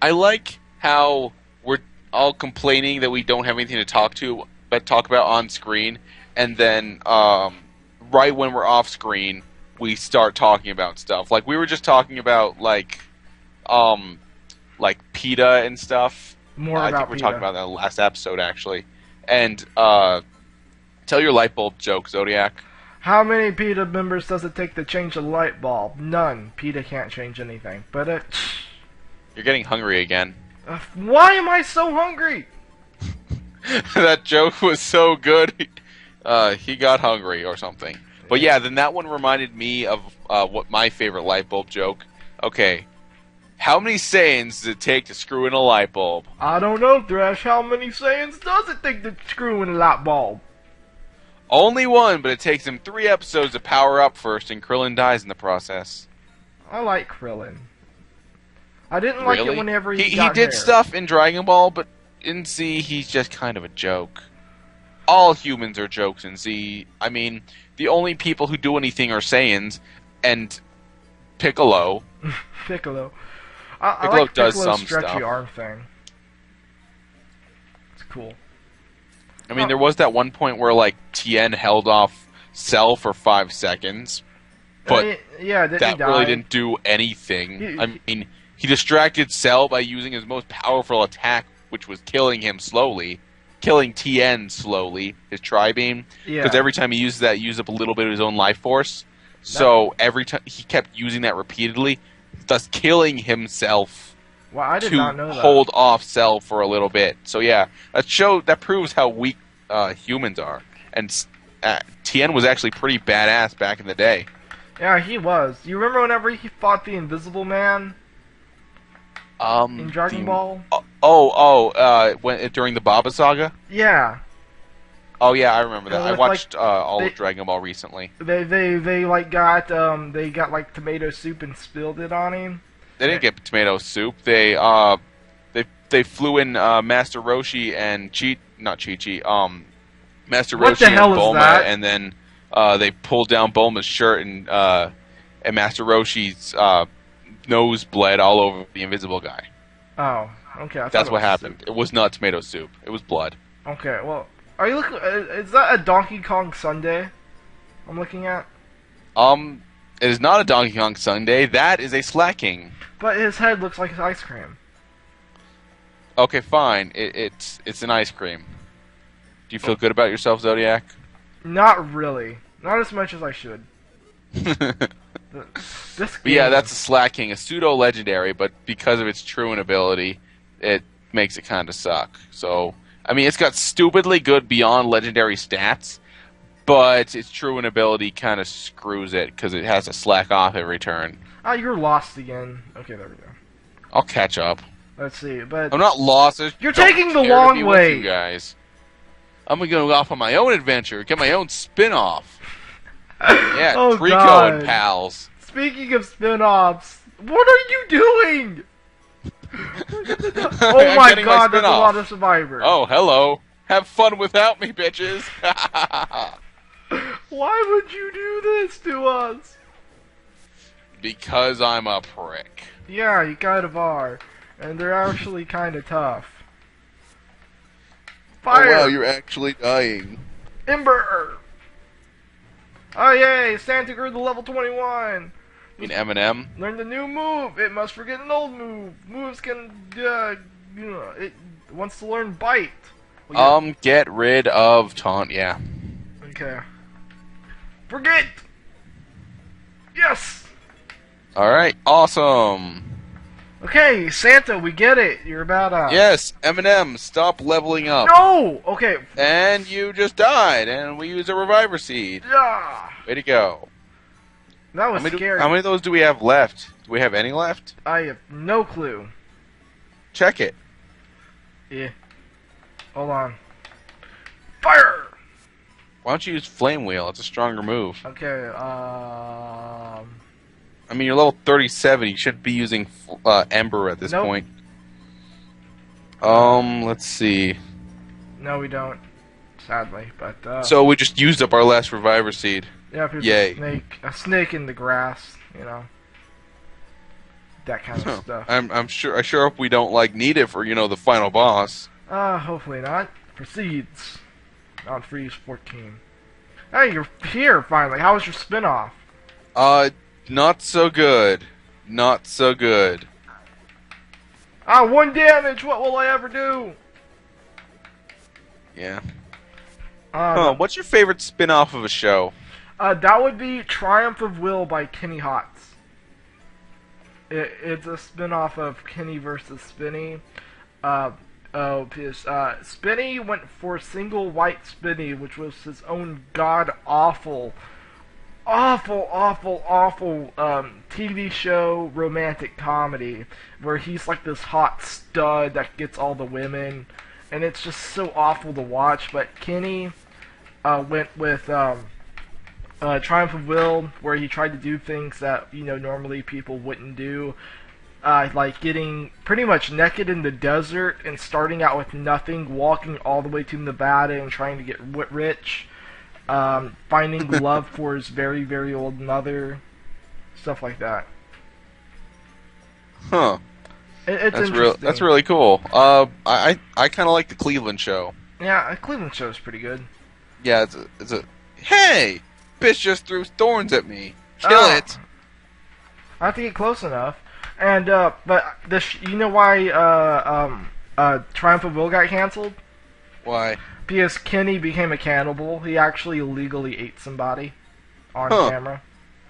I like how we're all complaining that we don't have anything to talk about on screen, and then right when we're off screen, we start talking about stuff. Like we were just talking about PETA and stuff. More I about think we PETA. talked about that in the last episode actually. And tell your light bulb joke, Zodiac. How many PETA members does it take to change a light bulb? None. PETA can't change anything. But You're getting hungry again. why am I so hungry? That joke was so good. He got hungry or something. But yeah, then that one reminded me of what my favorite light bulb joke. Okay, how many Saiyans does it take to screw in a light bulb? I don't know, Thrash. How many Saiyans does it take to screw in a light bulb? Only one, but it takes him 3 episodes to power up first, and Krillin dies in the process. I like Krillin. I didn't like Really? it whenever He got did hair. stuff in Dragon Ball, but in Z, he's just kind of a joke. All humans are jokes in Z. I mean, the only people who do anything are Saiyans, and Piccolo. Piccolo. I Piccolo like does Piccolo's some stretchy stuff. arm thing. It's cool. I mean, there was that one point where, like, Tien held off Cell for 5 seconds, but yeah, didn't he that die? really didn't do anything. I mean, he distracted Cell by using his most powerful attack, which was killing him slowly. Killing Tien slowly, his Tri-Beam. Yeah. Because every time he uses that, he used up a little bit of his own life force. So every time he kept using that repeatedly, thus killing himself Well, I did to not know that. hold off Cell for a little bit. So yeah, that proves how weak humans are. And Tien was actually pretty badass back in the day. Yeah, he was. You remember whenever he fought the Invisible Man in Dragon Ball? During the Baba Saga? Yeah. Oh yeah, I remember that. Yeah, I with, watched like, all they- of Dragon Ball recently. They like got like tomato soup and spilled it on him. They didn't get tomato soup. They flew in Master Roshi and Master What Roshi the hell and is Bulma, that? and then they pulled down Bulma's shirt, and Master Roshi's nose bled all over the invisible guy. Oh, okay. I thought That's it what was happened. soup. It was not tomato soup. It was blood. Okay, well, are you looking? Is that a Donkey Kong Sundae? I'm looking at. It is not a Donkey Kong Sundae. That is a Slacking. But his head looks like ice cream. Okay, fine. It's an ice cream. Do you feel good about yourself, Zodiac? Not really. Not as much as I should. This But yeah, game- that's a Slacking, a pseudo-legendary, but because of its Truant ability, it makes it kind of suck. So, I mean, it's got stupidly good beyond legendary stats, but its Truant ability kind of screws it, because it has to slack off every turn. Ah, you're lost again. Okay, there we go. I'll catch up. Let's see, but I'm not lost. I You're don't taking the care to long be with way. you guys. I'm going to go off on my own adventure, get my own spin-off. Yeah, Oh, Trico God. and pals. Speaking of spin-offs, what are you doing? Oh I'm my getting god, there's a spin-off. lot of survivors. Oh, hello. Have fun without me, bitches. Why would you do this to us? Because I'm a prick. Yeah, you kind of are. And they're actually kind of tough. Fire! Oh, wow, you're actually dying. Ember! Oh yay, Santa grew to level 21! You mean Eminem? Learn the new move! It must forget an old move! Moves can, it wants to learn bite! Well, Get rid of taunt, yeah. okay. Forget! Yes! Alright, awesome. Okay, Santa, we get it. You're about Yes, Eminem, stop leveling up. No! Okay. And you just died, and we used a reviver seed. Yeah. Way to go. That was scary. How many of those do we have left? Do we have any left? I have no clue. Check it. Yeah. Hold on. Fire! Why don't you use Flame Wheel? It's a stronger move. Okay, I mean, you're level 37. You should be using Ember at this Nope. point. Let's see. no we don't. Sadly, but, So we just used up our last reviver seed. yeah, there's yay. a snake in the grass, you know. that kind of stuff. I'm sure. I sure hope we don't like need it for the final boss. Hopefully not. Proceeds on Freeze 14. Hey, you're here finally. How was your spin-off? Not so good. Not so good. 1 damage. What will I ever do? Yeah. What's your favorite spin-off of a show? That would be Triumph of Will by Kenny Hotz. It's a spin-off of Kenny versus Spinny. Spinny went for Single White Spinny, which was his own god-awful, awful TV show romantic comedy, where he's like this hot stud that gets all the women, and it's just so awful to watch. But Kenny went with Triumph of Will, where he tried to do things that normally people wouldn't do, like getting pretty much naked in the desert and starting out with nothing, walking all the way to Nevada and trying to get rich, finding love for his very, very old mother, stuff like that. Huh. It's that's interesting. That's really cool. I kind of like the Cleveland show. Yeah, Cleveland show is pretty good. Yeah, it's a hey, bitch just threw thorns at me. Kill it. I have to get close enough. And but you know why Triumph of Will got canceled? Why? Because Kenny became a cannibal. He actually illegally ate somebody on camera,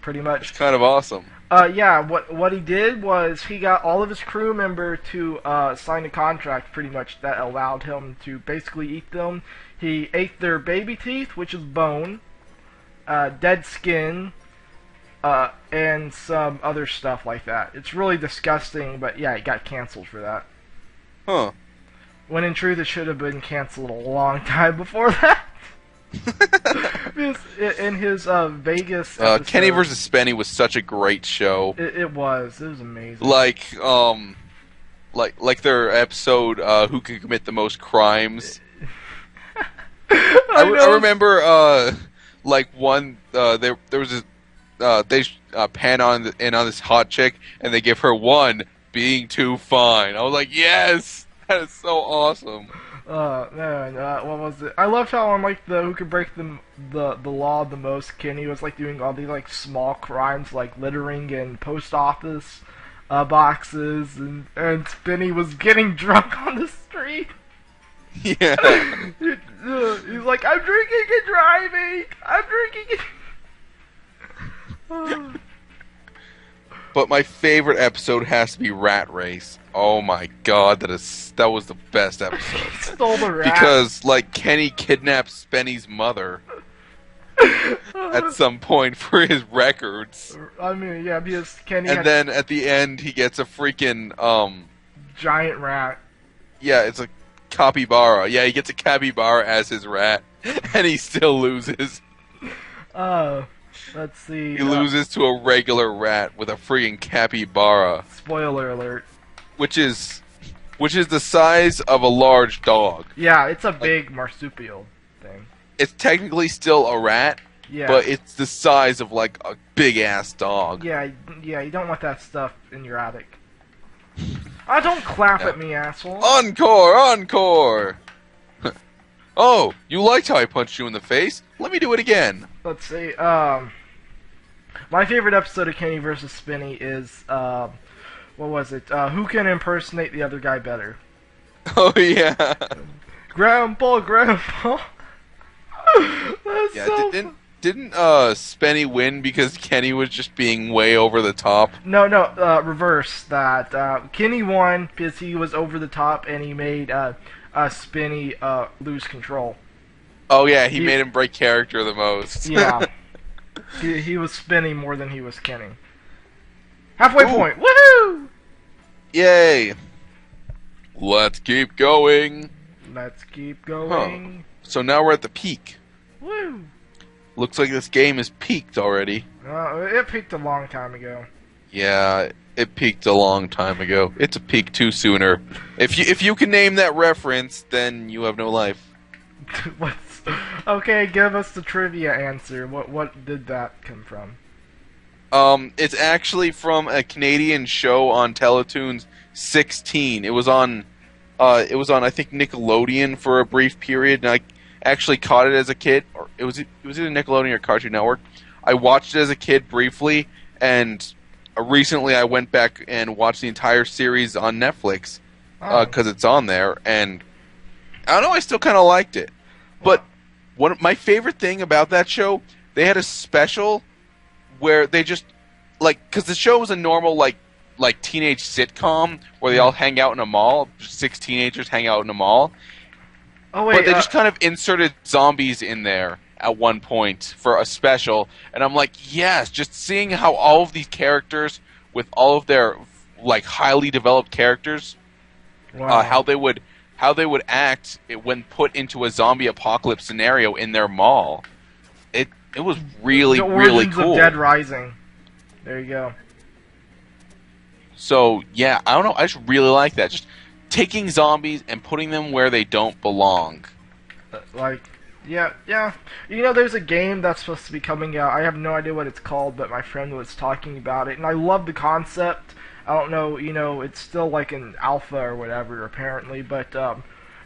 pretty much. It's kind of awesome. Yeah. What he did was he got all of his crew member to sign a contract, pretty much, that allowed him to basically eat them. He ate their baby teeth, which is bone, dead skin, and some other stuff like that. It's really disgusting, but yeah, it got canceled for that. Huh. When in truth, it should have been canceled a long time before that. Because in his Vegas episode, Kenny vs. Spenny was such a great show. It was amazing. Like their episode, Who Can Commit the Most Crimes. I remember, there was this, they pan on this hot chick, and they give her one, being too fine. I was like, yes! That is so awesome. Man, what was it? I loved how on like the Who Could Break the Law the Most, Kenny was like doing all these like small crimes like littering in post office boxes, and Spinny was getting drunk on the street. Yeah. He's like, I'm drinking and driving. I'm drinking and... But my favorite episode has to be Rat Race. Oh my god, that was the best episode. Stole the rat. Because Kenny kidnaps Spenny's mother at some point for his records. I mean, yeah, because Kenny and then at the end he gets a freaking giant rat. Yeah, it's a capybara. Yeah, he gets a capybara as his rat, and he still loses. Let's see. He loses to a regular rat with a freaking capybara. Spoiler alert. Which is the size of a large dog. Yeah, it's a big marsupial thing. It's technically still a rat, but it's the size of like a big ass dog. Yeah, you don't want that stuff in your attic. Don't clap at me, asshole. Encore! Oh, you liked how I punched you in the face? Let me do it again. Let's see. My favorite episode of Kenny vs. Spinny is, what was it? Who can impersonate the other guy better? Oh, yeah. Grandpa. That's yeah, so didn't Spenny win because Kenny was just being way over the top? No, reverse that. Kenny won because he was over the top and he made Spinny lose control. Oh yeah, he made him break character the most. Yeah. he was Spinny more than he was Kenny. Halfway point. Woohoo! Yay! Let's keep going. Let's keep going. So now we're at the peak. Woo! Looks like this game is peaked already. It peaked a long time ago. Yeah, it peaked a long time ago. It's a peak too sooner. If you can name that reference, then you have no life. Okay, give us the trivia answer. What did that come from? It's actually from a Canadian show on Teletoons 16. It was on I think Nickelodeon for a brief period, and I actually caught it as a kid. Or it was either Nickelodeon or Cartoon Network. I watched it as a kid briefly, and recently I went back and watched the entire series on Netflix because it's on there, and I don't know, I still kind of liked it. But one of my favorite thing about that show, they had a special where they just because the show was a normal like teenage sitcom where they all hang out in a mall. 6 teenagers hang out in a mall. Oh wait, But they just kind of inserted zombies in there at one point for a special, and I'm like, yes, just seeing how all of these characters with all of their like highly developed characters, wow. how they would act when put into a zombie apocalypse scenario in their mall. It was really really cool. Of Dead Rising. There you go. So yeah, I don't know. I just really like that. Just taking zombies and putting them where they don't belong. Yeah. You know, there's a game that's supposed to be coming out. I have no idea what it's called, but my friend was talking about it, and I love the concept. I don't know, it's still like an alpha or whatever, apparently, but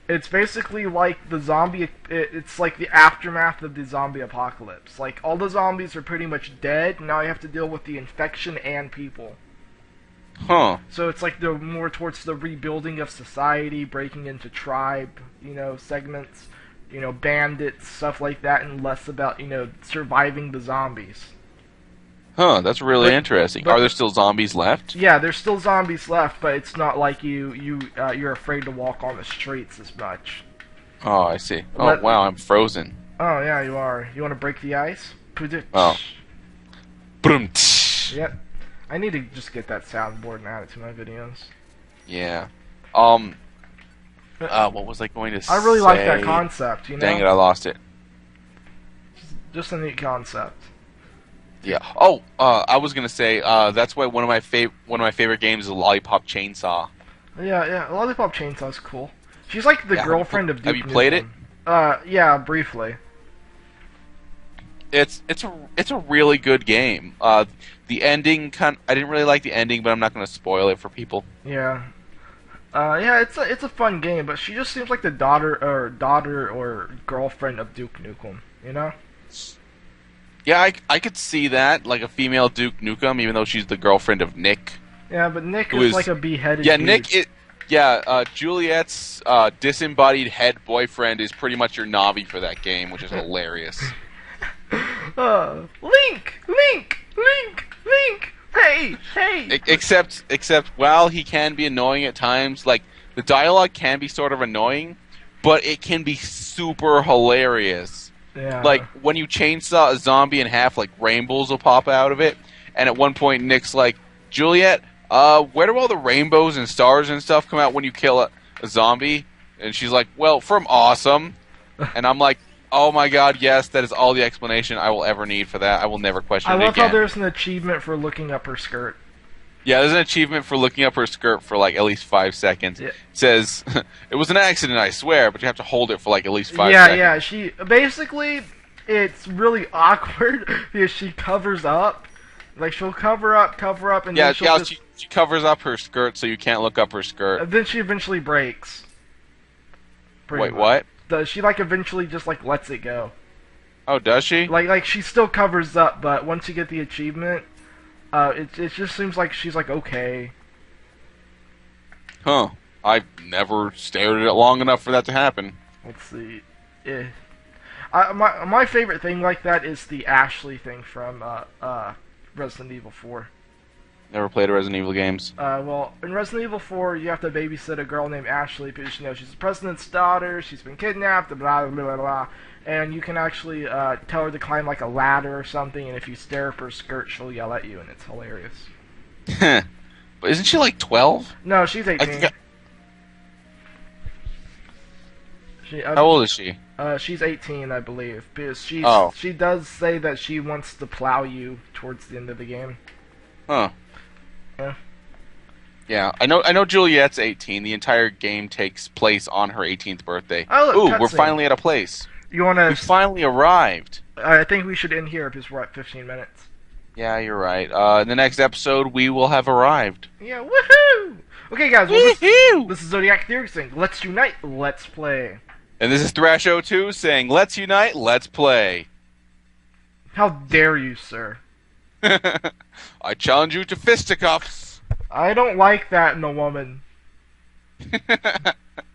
it's basically like the zombie. It's like the aftermath of the zombie apocalypse. Like all the zombies are pretty much dead. Now you have to deal with the infection and people. Huh. So it's like they're more towards the rebuilding of society, breaking into tribe, segments, bandits, stuff like that, and less about, surviving the zombies. Huh, that's really interesting. Are there still zombies left? Yeah, there's still zombies left, but it's not like you're afraid to walk on the streets as much. Oh, I see. Oh, wow, I'm frozen. Oh, yeah, you are. You want to break the ice? Oh. Boom. Yep. I need to just get that soundboard and add it to my videos. Yeah. What was I going to say? I really like that concept, Dang it, I lost it. Just a neat concept. Yeah. Oh, I was gonna say that's why one of my favorite games is Lollipop Chainsaw. Yeah. Lollipop Chainsaw is cool. She's like the girlfriend of Duke Have you played it? Yeah, briefly. It's a really good game. The ending I didn't really like the ending, but I'm not gonna spoil it for people. Yeah. It's a fun game, but she just seems like the daughter or girlfriend of Duke Nukem, Yeah, I could see that, like a female Duke Nukem, even though she's the girlfriend of Nick. Yeah, but Nick is like a beheaded. Yeah, dude. Juliet's disembodied head boyfriend is pretty much your Navi for that game, which is hilarious. Link! Hey! Except while he can be annoying at times, like the dialogue can be sort of annoying, but it can be super hilarious. Yeah. Like, when you chainsaw a zombie in half, like, rainbows will pop out of it. And at one point, Nick's like, Juliet, where do all the rainbows and stars and stuff come out when you kill a zombie? And she's like, well, from awesome. And I'm like, oh my god, yes, that is all the explanation I will ever need for that. I will never question it again. I love how there's an achievement for looking up her skirt. Yeah, there's an achievement for looking up her skirt for like at least 5 seconds. Yeah. It says, it was an accident, I swear, but you have to hold it for like at least 5 seconds. Yeah, she basically, it's really awkward because she covers up. Like, she'll cover up, and then she covers up her skirt so you can't look up her skirt. And then she eventually breaks. Wait, what? She like eventually just like lets it go. Oh, does she? Like she still covers up, but once you get the achievement, it just seems like she's like okay. Huh. I've never stared at it long enough for that to happen. Let's see. My favorite thing like that is the Ashley thing from Resident Evil 4. Never played a Resident Evil games. Well, in Resident Evil 4, you have to babysit a girl named Ashley because she's the president's daughter. She's been kidnapped. Blah blah blah blah. And you can actually tell her to climb like a ladder or something, and if you stare at her skirt, she'll yell at you, and it's hilarious. But isn't she like 12? No, she's 18. How old is she? She's 18, I believe, because she does say that she wants to plow you towards the end of the game. Huh. Yeah. Yeah, I know Juliet's 18. The entire game takes place on her 18th birthday. Oh, look, we're finally at a place. You wanna? We finally arrived. I think we should end here because we're at 15 minutes. Yeah, you're right. In the next episode, we will have arrived. Yeah, woohoo! Okay, guys, well, Woohoo! this is Zodiac Theory saying, let's unite, let's play. And this is thrasho2 saying, let's unite, let's play. How dare you, sir? I challenge you to fisticuffs. I don't like that in a woman.